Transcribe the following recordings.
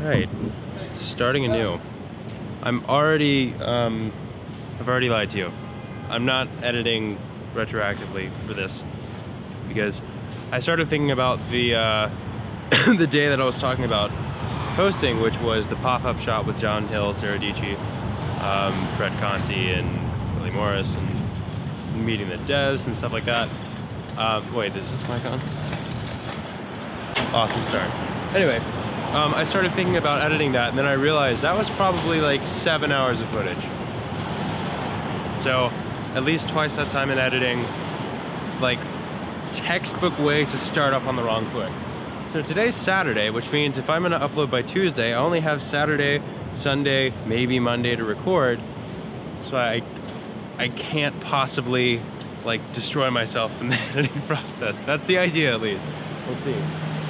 Alright, starting anew. I've already lied to you. I'm not editing retroactively for this because I started thinking about the the day that I was talking about posting, which was the pop-up shop with John Hill, Sarah Dietschy, Brett Conti, and Willie Morris, and meeting the devs and stuff like that. Wait, is this mic on? Awesome start. Anyway, I started thinking about editing that, and then I realized that was probably like 7 hours of footage. So, at least twice that time in editing, like textbook way to start off on the wrong foot. So today's Saturday, which means if I'm gonna upload by Tuesday, I only have Saturday, Sunday, maybe Monday to record. So I can't possibly like destroy myself in the editing process. That's the idea, at least. We'll see.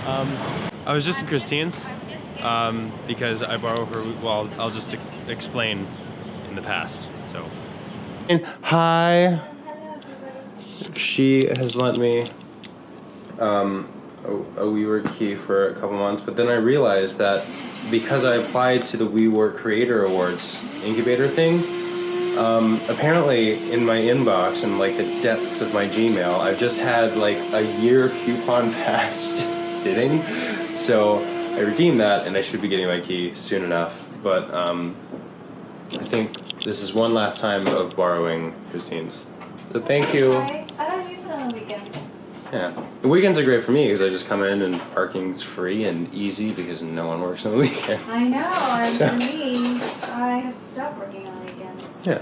I was just in Christine's because I borrow her. Well, I'll just explain in the past. So, hi. She has lent me a WeWork key for a couple months, but then I realized that because I applied to the WeWork Creator Awards incubator thing, apparently in my inbox and like the depths of my Gmail, I've just had like a year coupon pass just sitting. So I redeemed that and I should be getting my key soon enough. But I think this is one last time of borrowing Christine's. So thank you. I don't use it on the weekends. Yeah. The weekends are great for me because I just come in and parking's free and easy because no one works on the weekends. I know, and for me, I have to stop working on weekends. Yeah.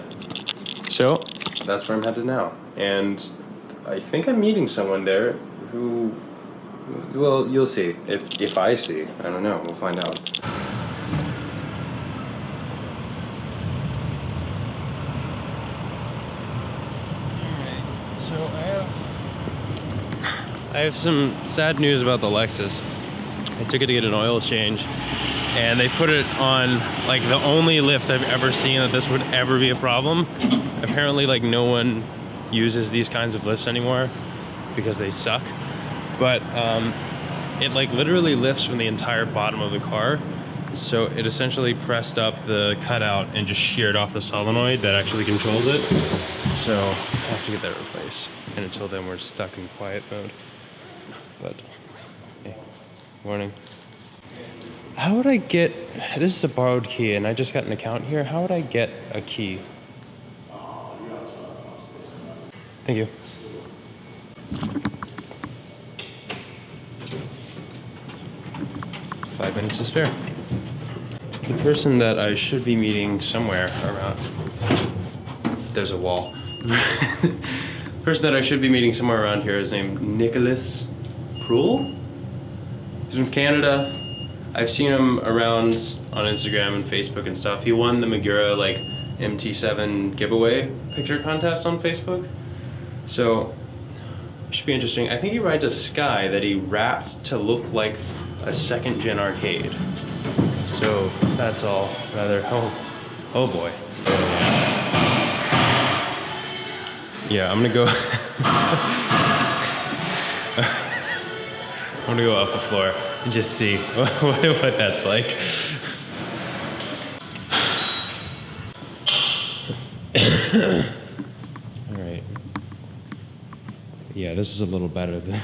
So that's where I'm headed now. And I think I'm meeting someone there who, well, you'll see. If I see, I don't know. We'll find out. So I have some sad news about the Lexus. I took it to get an oil change, and they put it on like the only lift I've ever seen that this would ever be a problem. Apparently, like no one uses these kinds of lifts anymore because they suck. But it like literally lifts from the entire bottom of the car. So it essentially pressed up the cutout and just sheared off the solenoid that actually controls it. So I have to get that replaced. And until then, we're stuck in quiet mode. But, hey, morning. How would I get, this is a borrowed key and I just got an account here. How would I get a key? Thank you. Five minutes to spare. The person that I should be meeting somewhere around, there's a wall. The person that I should be meeting somewhere around here is named Nicholas Proul. He's from Canada. I've seen him around on Instagram and Facebook and stuff. He won the Magura like MT7 giveaway picture contest on Facebook. So it should be interesting. I think he rides a Sky that he wrapped to look like a second gen arcade. So that's all rather, oh boy. Yeah, I'm gonna go, I'm gonna go up a floor and just see what that's like. All right. Yeah, this is a little better than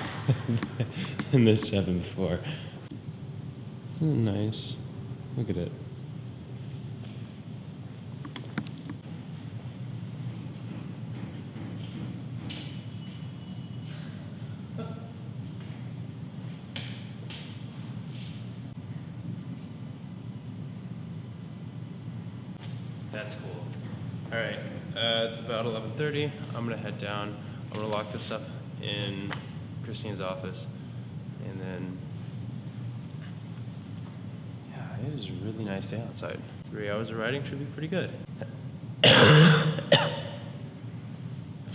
the 7.4. Nice. Look at it. That's cool. All right, it's about 11:30. I'm gonna head down. I'm gonna lock this up in Christine's office, and then, yeah, it is a really nice day outside. 3 hours of riding should be pretty good. If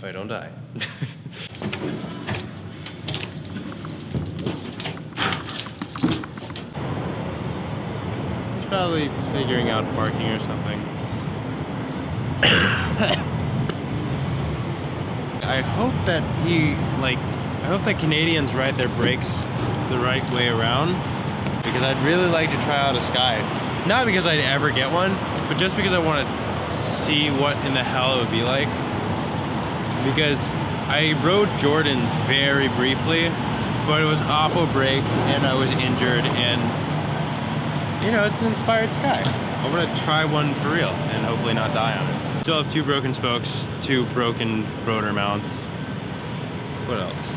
I don't die. He's probably figuring out parking or something. I hope that he, like, I hope the Canadians ride their brakes the right way around, because I'd really like to try out a Sky. Not because I'd ever get one, but just because I want to see what in the hell it would be like. Because I rode Jordans very briefly, but it was awful brakes and I was injured, and you know, it's an inspired Sky. I want to try one for real and hopefully not die on it. Still have 2 broken spokes, 2 broken rotor mounts. What else?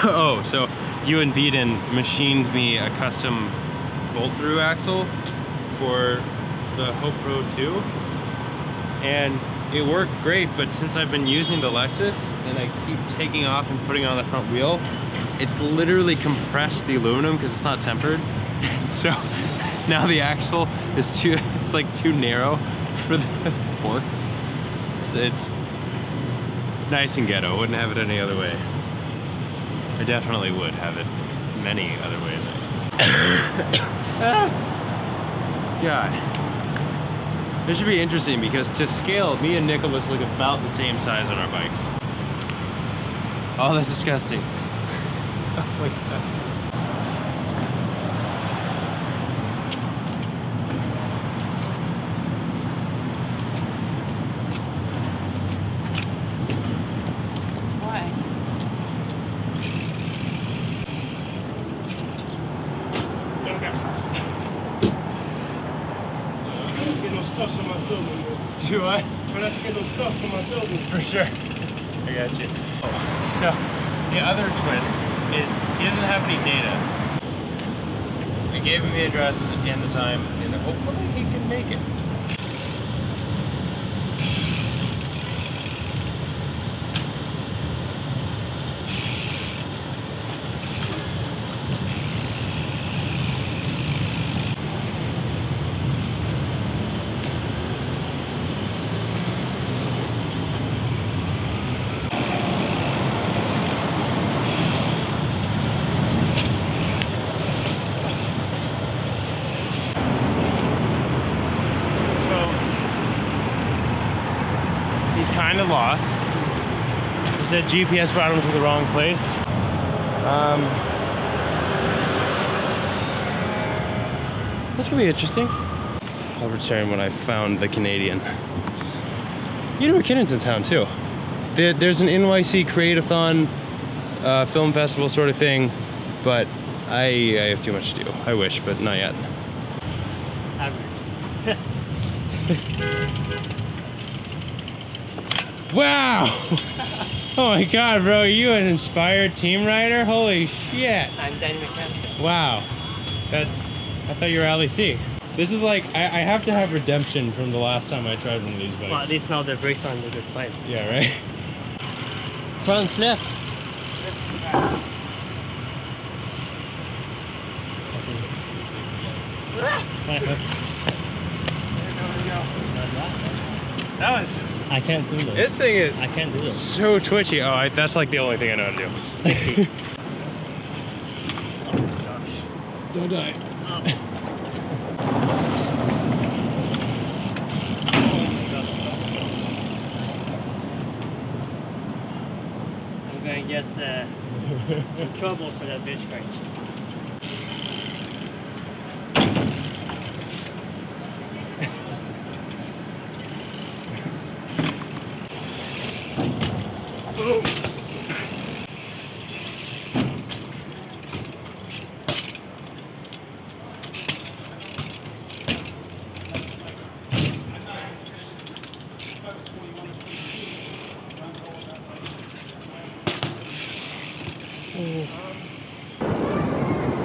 Oh, so Ewan Beaton machined me a custom bolt-through axle for the Hope Pro 2, and it worked great, but since I've been using the Lexus and I keep taking off and putting on the front wheel, it's literally compressed the aluminum because it's not tempered. So now the axle is it's like too narrow for the forks. So it's nice and ghetto. Wouldn't have it any other way. I definitely would have it many other ways. God. This should be interesting because to scale, me and Nicholas look about the same size on our bikes. Oh, that's disgusting. Oh my God. Do what? But I have to get those stuffs on my building. For sure. I got you. So, the other twist is he doesn't have any data. I gave him the address and the time, and hopefully he can make it. He's kind of lost. He said GPS brought him to the wrong place. This could be interesting. I'll return when I found the Canadian. You know, McKinnon's in town too. There's an NYC Create-a-thon film festival sort of thing, but I have too much to do. I wish, but not yet. Wow! Oh my God, bro, you an inspired team rider? Holy shit! I'm Danny McCaskill. Wow, I thought you were LEC. This is like, I have to have redemption from the last time I tried one of these bikes. Well, at least now the brakes are on the good side. Yeah, right? Front sniff. That was... I can't do this. This thing is... I can't do this. So twitchy. Oh, that's like the only thing I know how to do. Oh my gosh. Don't die. Oh. I'm gonna get in trouble for that bitch cart.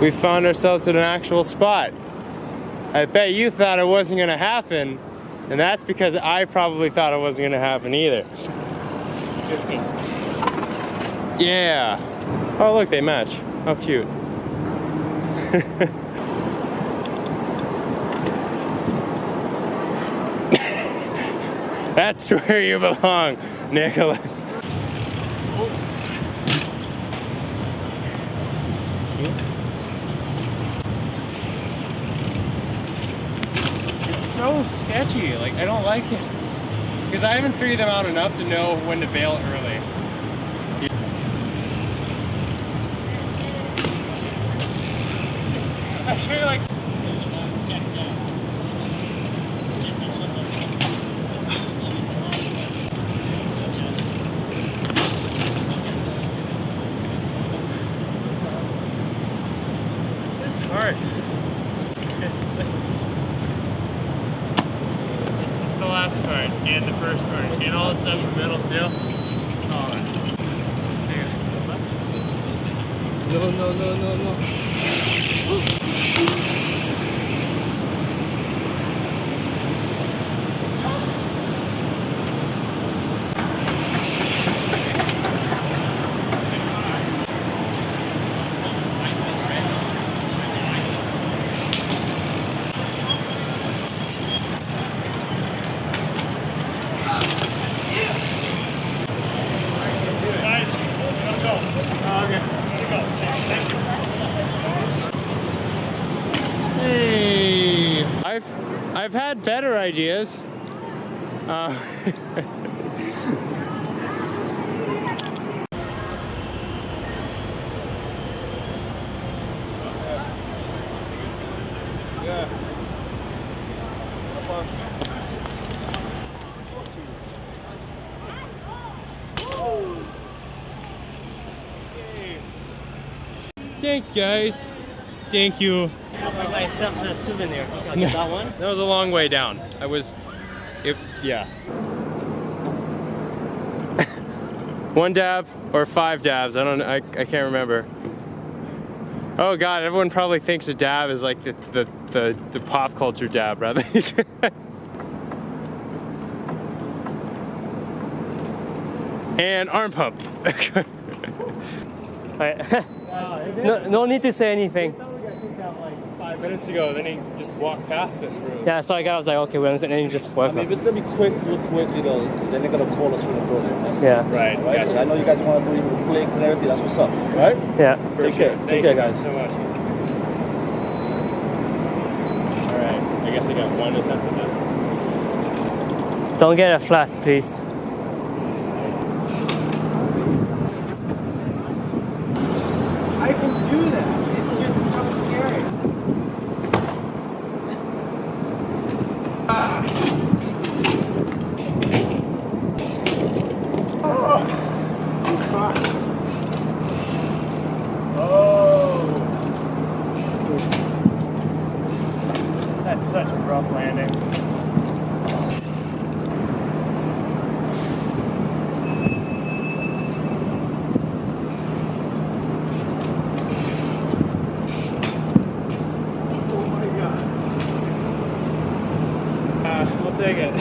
We found ourselves at an actual spot. I bet you thought it wasn't gonna happen, and that's because I probably thought it wasn't gonna happen either. 15. Yeah. Oh look, they match. How cute. That's where you belong, Nicholas. It's so sketchy. Like, I don't like it. Because I haven't figured them out enough to know when to bail early. Actually, like. This is hard. This is the last part, and the first part, and all the stuff in the middle too. Oh. No. Hey, I've had better ideas. Thanks, guys. Thank you. I'll buy myself a souvenir. I'll get that one. That was a long way down. Yeah. One dab or 5 dabs. I can't remember. Oh God, everyone probably thinks a dab is like the pop culture dab, rather. And arm pump. No need to say anything. 5 minutes ago, then he just walked past us. Yeah, so I was like, okay, well, and then you just walk. I mean, if it's gonna be quick, do it quick, you know, then they're gonna call us from the building. That's Yeah. Right. right. Gotcha. I know you guys want to do it with flicks and everything. That's what's up, right? Yeah. Take care. Take care, guys. So much. All right. I guess I got one attempt at this. Don't get a flat, please. I can do that. It's just so scary. That's such a rough landing. We'll take it.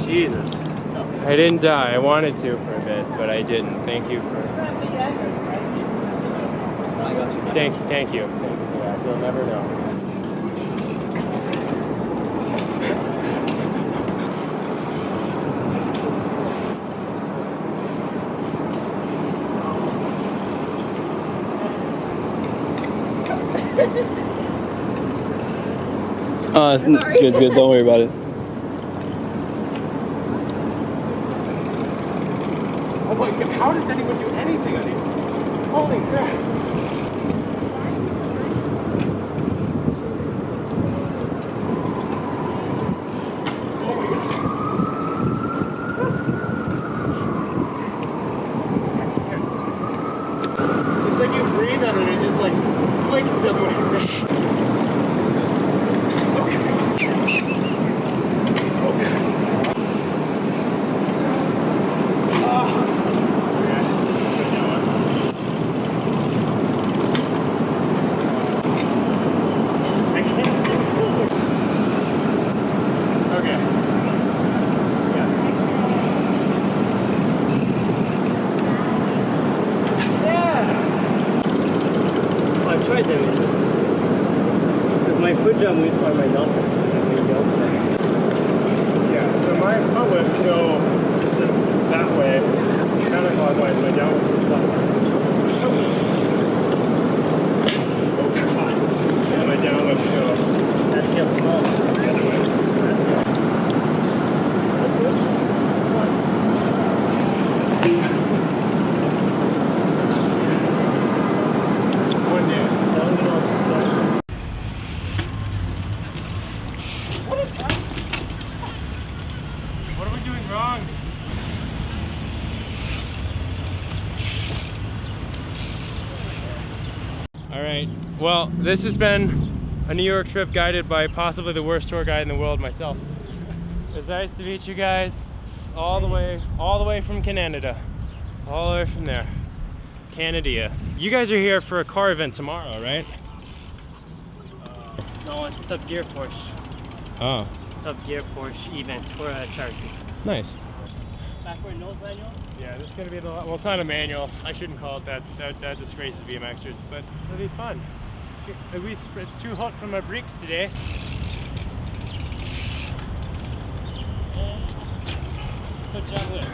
Jesus. I didn't die. I wanted to for a bit, but I didn't. Thank you for. Thank you. Thank you for that. You'll never know. It's good. It's good. Don't worry about it. Oh my God! How does anyone do anything on these? Holy crap! It's like you breathe on it, it just like flicks somewhere. I tried them, it's just because my foot jump lifts are my downwards, so Yeah, so my foot lifts go that way, counterclockwise, my downward goes clockwise. Oh God. And my downward go that feels small. the other way. That's good. One day. Down, Well, this has been a New York trip guided by possibly the worst tour guide in the world, myself. It's nice to meet you guys all the way from Canada. All the way from there. Canada. You guys are here for a car event tomorrow, right? No, it's Top Gear Porsche. Oh, Top Gear Porsche events for a charity. nice. Backward nose manual? Yeah, there's gonna be well, it's not a manual. I shouldn't call it that. That disgraces BMXers, but it'll be fun. It's too hot for my brakes today. Good job there.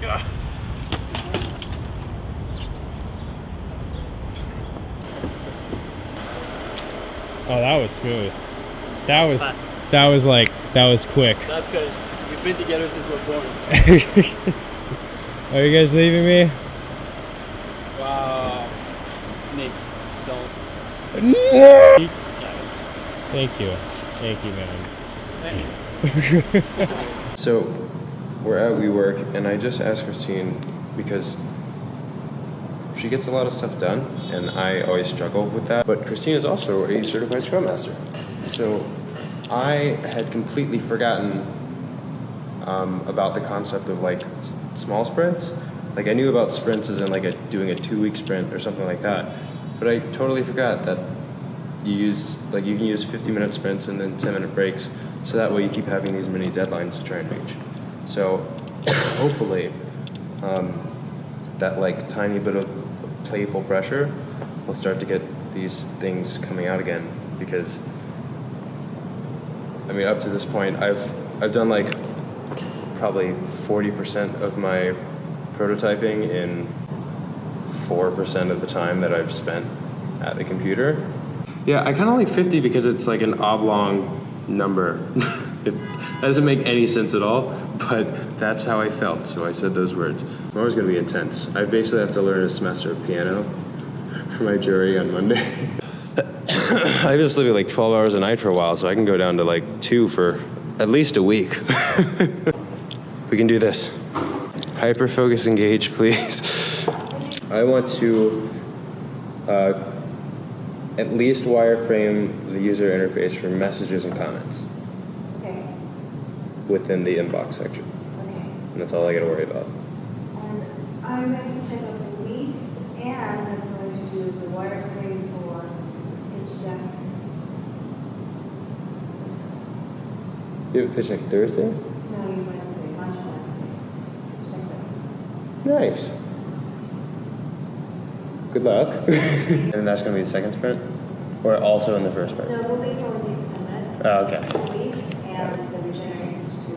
Yeah. Oh, that was smooth. That was fast. that was quick. That's because we've been together since we're born. Are you guys leaving me? Wow. Nick, don't. Thank you. Thank you, man. So we're at WeWork, and I just asked Christine because she gets a lot of stuff done, and I always struggle with that. But Christine is also a certified Scrum Master. So I had completely forgotten about the concept of like small sprints. Like I knew about sprints as in like doing a 2-week sprint or something like that. But I totally forgot that you can use 50-minute sprints and then 10-minute breaks. So that way you keep having these mini deadlines to try and reach. So hopefully that like tiny bit of playful pressure will start to get these things coming out again, because I mean up to this point I've done like probably 40% of my prototyping in 4% of the time that I've spent at the computer. Yeah, I kind of like 50 because it's like an oblong number. That doesn't make any sense at all, but that's how I felt, so I said those words. Tomorrow's gonna be intense. I basically have to learn a semester of piano for my jury on Monday. I've been sleeping like 12 hours a night for a while, so I can go down to like 2 for at least a week. We can do this. Hyper focus engage, please. I want to at least wireframe the user interface for messages and comments Okay. within the inbox section. Okay. And that's all I gotta worry about. And I'm going to type up release, and I'm going to do the wireframe for pitch deck. You have a pitch deck Thursday? No, you Wednesday, lunch Wednesday. Pitch deck Wednesday. Nice. Good luck. And that's gonna be the second sprint? Or also in the first sprint? No, the release only takes 10 minutes. Oh, okay. Release, and the regenerates to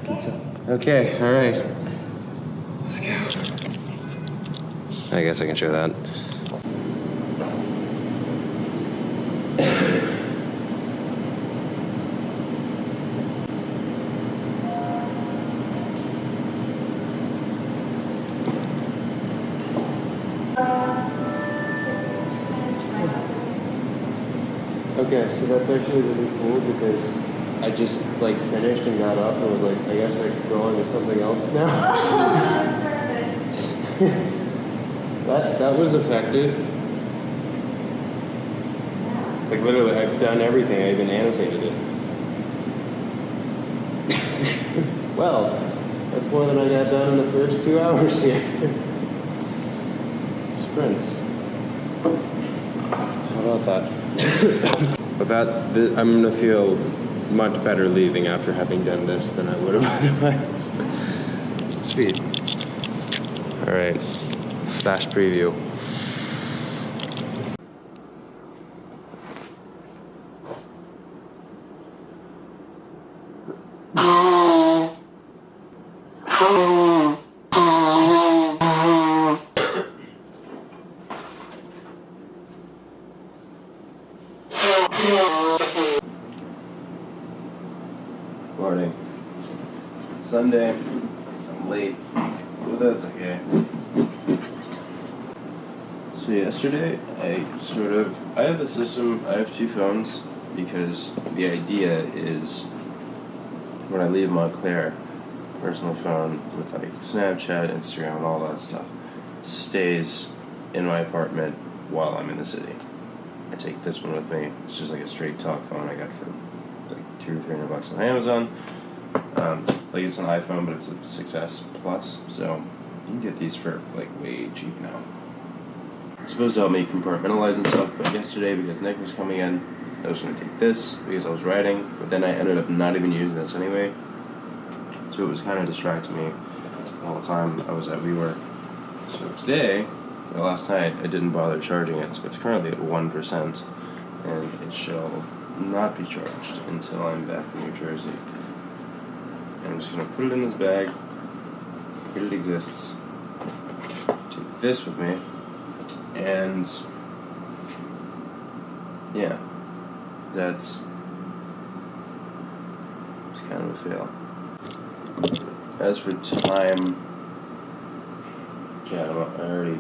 pitch deck. Okay, all right. Let's go. I guess I can show that. Okay, so that's actually really cool because I just like finished and got up and was like, I guess I could go on to something else now. That's perfect. That was effective. Like literally, I've done everything. I even annotated it. Well, that's more than I got done in the first 2 hours here. Sprints. How about that? But I'm gonna feel much better leaving after having done this than I would have otherwise. Sweet. All right. Flash preview. Morning. Sunday. I'm late. But that's okay. So yesterday, I have a system, I have 2 phones, because the idea is when I leave Montclair, personal phone with like Snapchat, Instagram, and all that stuff. stays in my apartment while I'm in the city. I take this one with me. It's just like a straight talk phone I got for like $200 or $300 on Amazon. Like it's an iPhone, but it's a 6S Plus, so you can get these for like way cheap now. It's supposed to help me compartmentalize and stuff, but yesterday, because Nick was coming in, I was going to take this because I was writing, but then I ended up not even using this anyway. So it was kind of distracting me all the time I was at WeWork. So today, last night, I didn't bother charging it, so it's currently at 1%, and it shall not be charged until I'm back in New Jersey. I'm just going to put it in this bag, forget it exists, take this with me, and yeah, it's kind of a fail. As for time, yeah, I already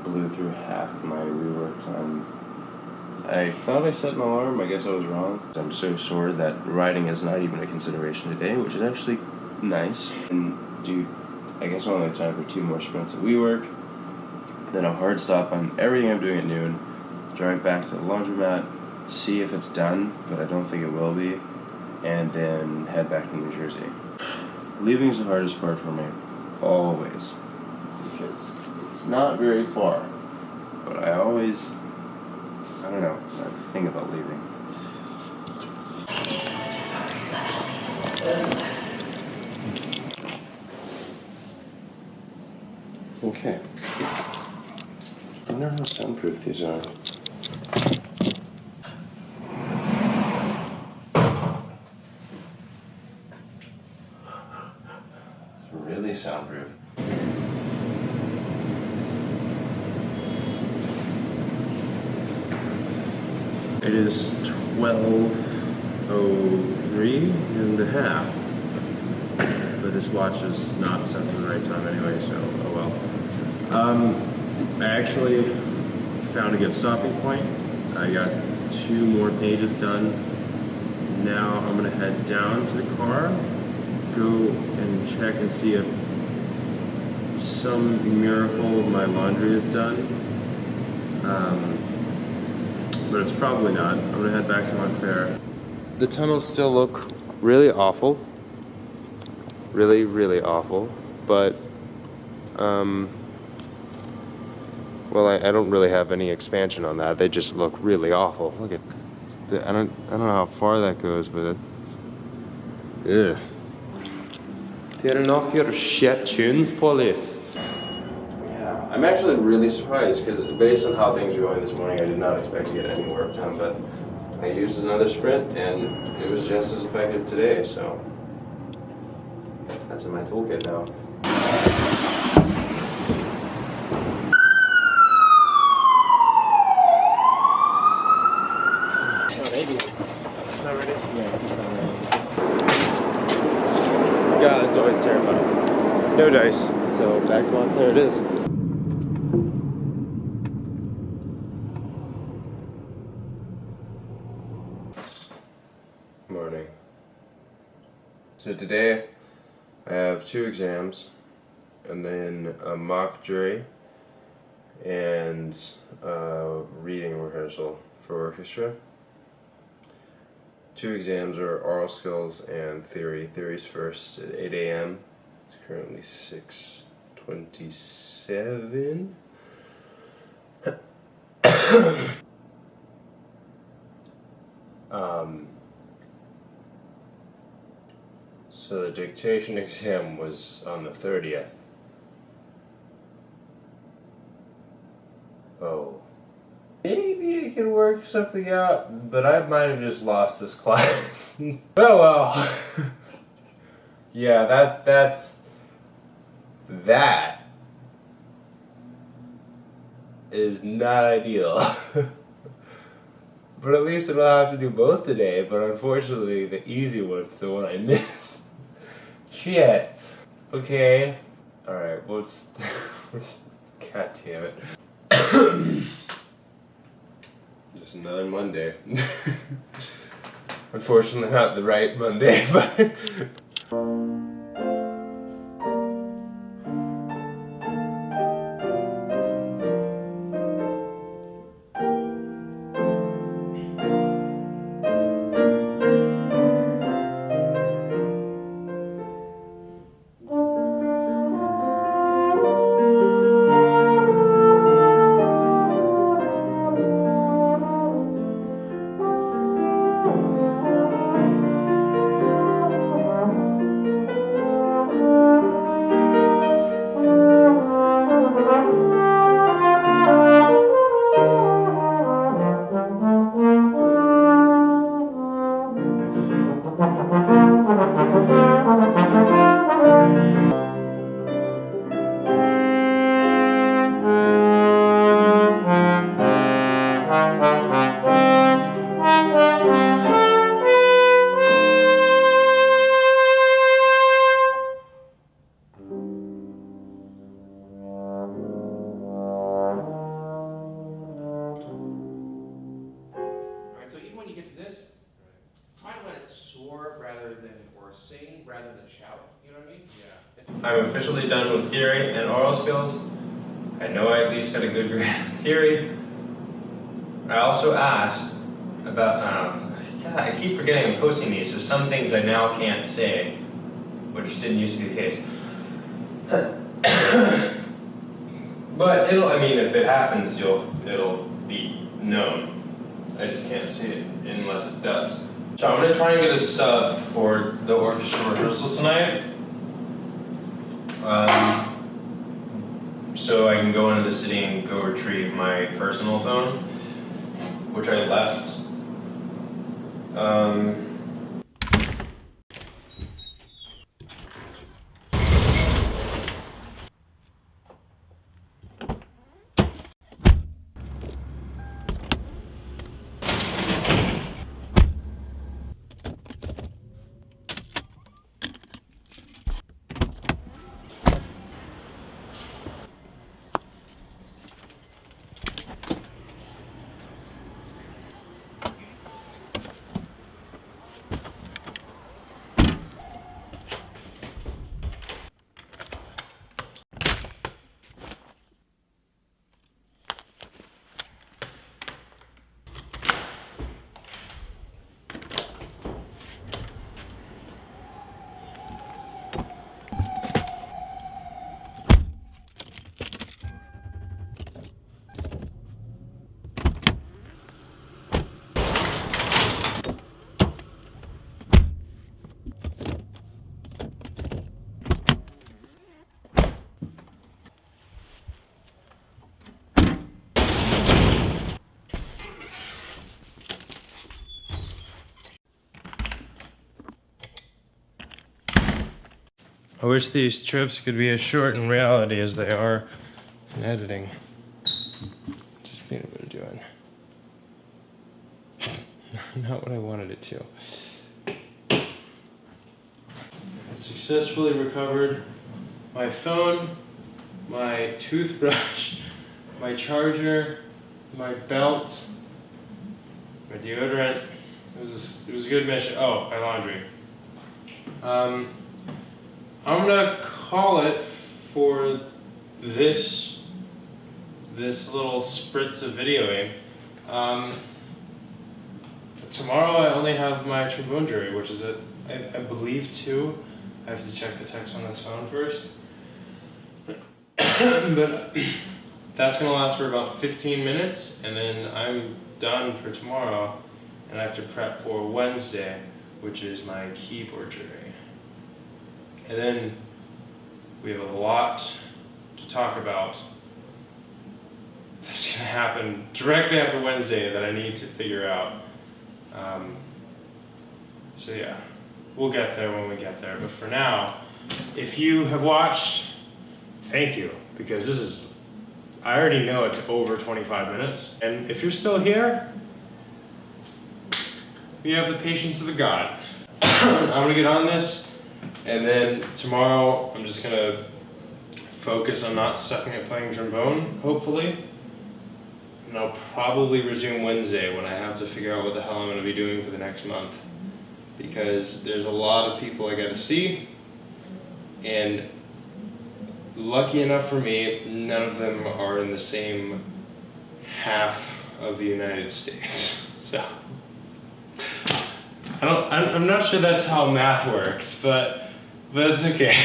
blew through half my rework time. I thought I set an alarm, I guess I was wrong. I'm so sore that riding is not even a consideration today, which is actually nice. And I guess I only have time for 2 more sprints at WeWork, then a hard stop on everything I'm doing at noon, drive back to the laundromat, see if it's done, but I don't think it will be, and then head back to New Jersey. Leaving is the hardest part for me, always, because it's not very far, but I don't know, I think about leaving. Okay. I wonder how soundproof these are. Really soundproof. It is 12:03 and a half. But this watch is not set to the right time anyway, so oh well. I actually found a good stopping point. I got 2 more pages done. Now I'm gonna head down to the car, go and check and see if some miracle my laundry is done. But it's probably not. I'm gonna head back to Montclair. The tunnels still look really awful. Really, really awful. But, well, I don't really have any expansion on that. They just look really awful. Look at, I don't know how far that goes, but it's, ugh. Turn off your shit tunes, police. Yeah, I'm actually really surprised because based on how things were going this morning, I did not expect to get any work done, but I used another sprint and it was just as effective today, so that's in my toolkit now. God, that's always terrifying. No dice. So back to Montclair it is. Morning. So today I have 2 exams and then a mock jury and a reading rehearsal for orchestra. 2 exams are oral skills and theory. Theory's first at 8 a.m. It's currently 6:27. So the dictation exam was on the 30th. Oh. Maybe I can work something out, but I might have just lost this class. Oh well. Yeah, that is not ideal. But at least I don't have to do both today, but unfortunately the easy one's the one I missed. Shit. Okay. Alright, well it's... God damn it. Just another Monday. Unfortunately not the right Monday, but... shout, you know what I mean? I'm officially done with theory and oral skills. I know I at least got a good grade in theory. I also asked about, God, I keep forgetting I'm posting these, so some things I now can't say, which didn't used to be the case. But I mean, if it happens, it'll be known. I just can't see it unless it does. So I'm gonna try and get a sub for the orchestra rehearsal tonight. So I can go into the city and go retrieve my personal phone, which I left. I wish these trips could be as short in reality as they are in editing. Just being able to do it. Not what I wanted it to. I successfully recovered my phone, my toothbrush, my charger, my belt, my deodorant. It was a good mission. Oh, my laundry. I'm gonna call it for this little spritz of videoing. Tomorrow I only have my trombone jury, which is I believe 2. I have to check the text on this phone first. But that's gonna last for about 15 minutes, and then I'm done for tomorrow, and I have to prep for Wednesday, which is my keyboard jury. And then we have a lot to talk about that's gonna happen directly after Wednesday that I need to figure out. So yeah, we'll get there when we get there. But for now, if you have watched, thank you, because I already know it's over 25 minutes. And if you're still here, you have the patience of a god. I'm gonna get on this. And then tomorrow, I'm just gonna focus on not sucking at playing trombone, hopefully. And I'll probably resume Wednesday when I have to figure out what the hell I'm gonna be doing for the next month. Because there's a lot of people I gotta see, and lucky enough for me, none of them are in the same half of the United States. So, I'm not sure that's how math works, but it's okay.